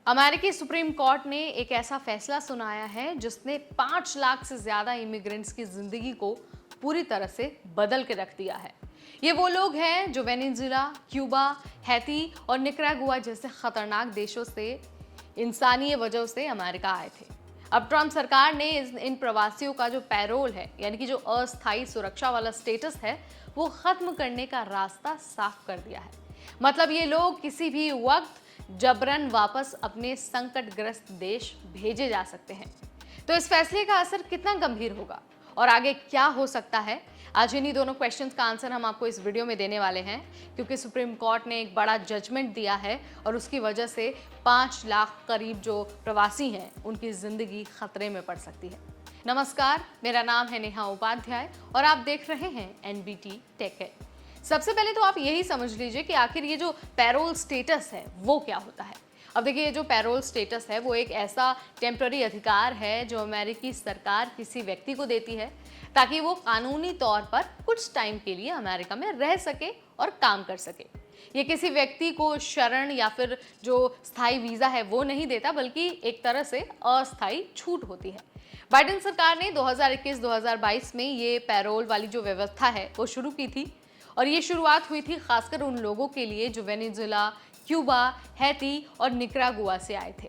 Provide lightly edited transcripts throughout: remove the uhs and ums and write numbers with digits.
अमेरिकी supreme court ने एक ऐसा फैसला सुनाया है जिसने 5 लाख से ज्यादा इमिग्रेंट्स की जिंदगी को पूरी तरह से बदल के रख दिया है। ये वो लोग हैं जो वेनेजुएला, क्यूबा, हैती और निकरागुआ जैसे खतरनाक देशों से इंसानी वजह से अमेरिका आए थे। अब ट्रंप सरकार ने इन प्रवासियों का जो पैरोल है, यानी कि जो अस्थायी सुरक्षा वाला स्टेटस है, वो खत्म करने का रास्ता साफ कर दिया है। मतलब ये लोग किसी भी वक्त जबरन वापस अपने संकटग्रस्त देश भेजे जा सकते हैं। तो इस फैसले का असर कितना गंभीर होगा और आगे क्या हो सकता है, आज इन्हीं दोनों क्वेश्चंस का आंसर हम आपको इस वीडियो में देने वाले हैं, क्योंकि सुप्रीम कोर्ट ने एक बड़ा जजमेंट दिया है और उसकी वजह से 5 लाख करीब जो प्रवासी हैं उनकी जिंदगी खतरे में पड़ सकती है। नमस्कार, मेरा नाम है नेहा उपाध्याय और आप देख रहे हैं एनबीटी टेक है। सबसे पहले तो आप यही समझ लीजिए कि आखिर ये जो पैरोल स्टेटस है वो क्या होता है। अब देखिए, ये जो पैरोल स्टेटस है वो एक ऐसा टेम्पररी अधिकार है जो अमेरिकी सरकार किसी व्यक्ति को देती है ताकि वो कानूनी तौर पर कुछ टाइम के लिए अमेरिका में रह सके और काम कर सके। ये किसी व्यक्ति को शरण या फिर जो स्थायी वीज़ा है वो नहीं देता, बल्कि एक तरह से अस्थायी छूट होती है। बाइडेन सरकार ने 2021-2022 में ये पैरोल वाली जो व्यवस्था है वो शुरू की थी और ये शुरुआत हुई थी खासकर उन लोगों के लिए जो वेनेजुएला, क्यूबा, हैती और निकरागुआ से आए थे।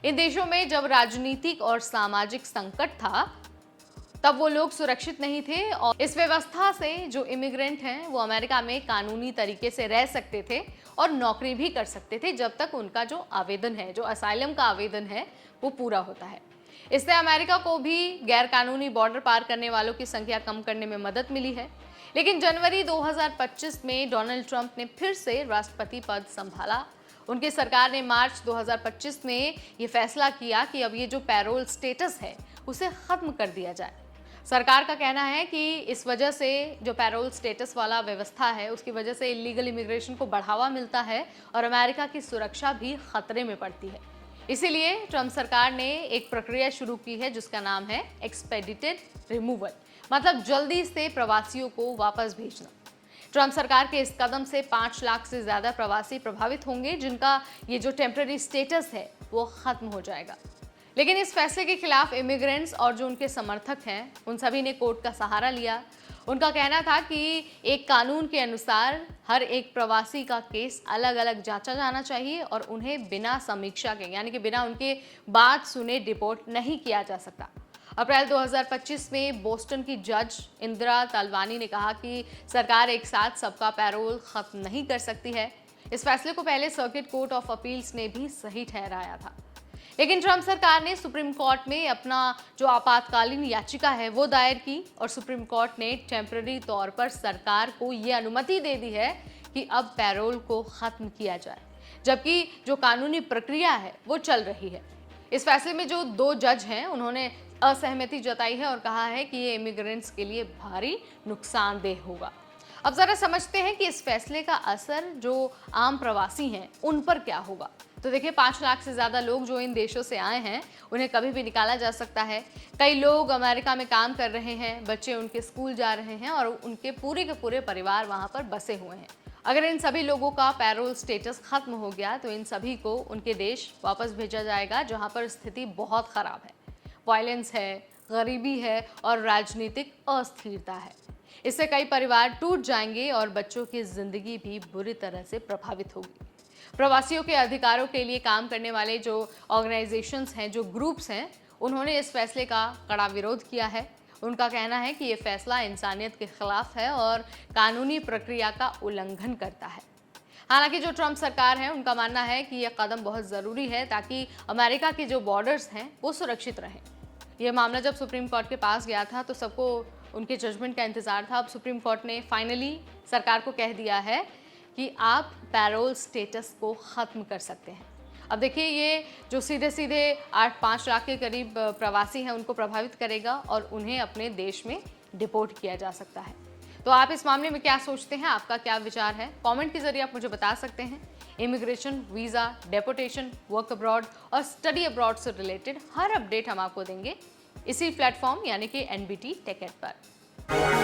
इन देशों में जब राजनीतिक और सामाजिक संकट था तब वो लोग सुरक्षित नहीं थे और इस व्यवस्था से जो इमिग्रेंट हैं वो अमेरिका में कानूनी तरीके से रह सकते थे और नौकरी भी कर सकते थे जब तक उनका जो आवेदन है, जो असाइलम का आवेदन है, वो पूरा होता है। इससे अमेरिका को भी गैर कानूनी बॉर्डर पार करने वालों की संख्या कम करने में मदद मिली है। लेकिन जनवरी 2025 में डोनाल्ड ट्रंप ने फिर से राष्ट्रपति पद संभाला। उनकी सरकार ने मार्च 2025 में ये फैसला किया कि अब ये जो पैरोल स्टेटस है उसे खत्म कर दिया जाए। सरकार का कहना है कि इस वजह से जो पैरोल स्टेटस वाला व्यवस्था है उसकी वजह से इलीगल इमिग्रेशन को बढ़ावा मिलता है और अमेरिका की सुरक्षा भी खतरे में पड़ती है। इसीलिए ट्रंप सरकार ने एक प्रक्रिया शुरू की है जिसका नाम है एक्सपेडिटेड रिमूवल, मतलब जल्दी से प्रवासियों को वापस भेजना। ट्रंप सरकार के इस कदम से 5 लाख से ज्यादा प्रवासी प्रभावित होंगे जिनका ये जो टेम्पररी स्टेटस है वो खत्म हो जाएगा। लेकिन इस फैसले के खिलाफ इमिग्रेंट्स और जो उनके समर्थक हैं उन सभी ने कोर्ट का सहारा लिया। उनका कहना था कि एक कानून के अनुसार हर एक प्रवासी का केस अलग अलग जांचा जाना चाहिए और उन्हें बिना समीक्षा के, यानी कि बिना उनके बात सुने डिपोर्ट नहीं किया जा सकता। अप्रैल 2025 में बोस्टन की जज इंदिरा तलवानी ने कहा कि सरकार एक साथ सबका पैरोल खत्म नहीं कर सकती है। इस फैसले को पहले सर्किट कोर्ट ऑफ अपील्स ने भी सही ठहराया था। लेकिन ट्रंप सरकार ने सुप्रीम कोर्ट में अपना जो आपातकालीन याचिका है वो दायर की और सुप्रीम कोर्ट ने टेम्पररी तौर पर सरकार को ये अनुमति दे दी है कि अब पैरोल को खत्म किया जाए, जबकि जो कानूनी प्रक्रिया है वो चल रही है। इस फैसले में जो 2 जज हैं उन्होंने असहमति जताई है और कहा है कि ये इमिग्रेंट्स के लिए भारी नुकसानदेह होगा। अब जरा समझते हैं कि इस फैसले का असर जो आम प्रवासी हैं उन पर क्या होगा। तो देखिए, 5 लाख से ज़्यादा लोग जो इन देशों से आए हैं उन्हें कभी भी निकाला जा सकता है। कई लोग अमेरिका में काम कर रहे हैं, बच्चे उनके स्कूल जा रहे हैं और उनके पूरे के पूरे परिवार वहाँ पर बसे हुए हैं। अगर इन सभी लोगों का पैरोल स्टेटस खत्म हो गया तो इन सभी को उनके देश वापस भेजा जाएगा जहाँ पर स्थिति बहुत ख़राब है, वायलेंस है, गरीबी है और राजनीतिक अस्थिरता है। इससे कई परिवार टूट जाएंगे और बच्चों की जिंदगी भी बुरी तरह से प्रभावित होगी। प्रवासियों के अधिकारों के लिए काम करने वाले जो ऑर्गेनाइजेशंस हैं, जो ग्रुप्स हैं, उन्होंने इस फैसले का कड़ा विरोध किया है। उनका कहना है कि ये फैसला इंसानियत के खिलाफ है और कानूनी प्रक्रिया का उल्लंघन करता है। हालांकि जो ट्रंप सरकार है उनका मानना है कि यह कदम बहुत ज़रूरी है ताकि अमेरिका के जो बॉर्डर्स हैं वो सुरक्षित रहें। यह मामला जब सुप्रीम कोर्ट के पास गया था तो सबको उनके जजमेंट का इंतज़ार था। अब सुप्रीम कोर्ट ने फाइनली सरकार को कह दिया है कि आप पैरोल स्टेटस को ख़त्म कर सकते हैं। अब देखिए, ये जो सीधे सीधे 5 लाख के करीब प्रवासी हैं उनको प्रभावित करेगा और उन्हें अपने देश में डिपोर्ट किया जा सकता है। तो आप इस मामले में क्या सोचते हैं, आपका क्या विचार है? कमेंट के जरिए आप मुझे बता सकते हैं। Immigration, visa, deputation, work abroad और स्टडी अब्रॉड से रिलेटेड हर अपडेट हम आपको देंगे इसी प्लेटफॉर्म यानी कि एनबीटी टेक एड पर।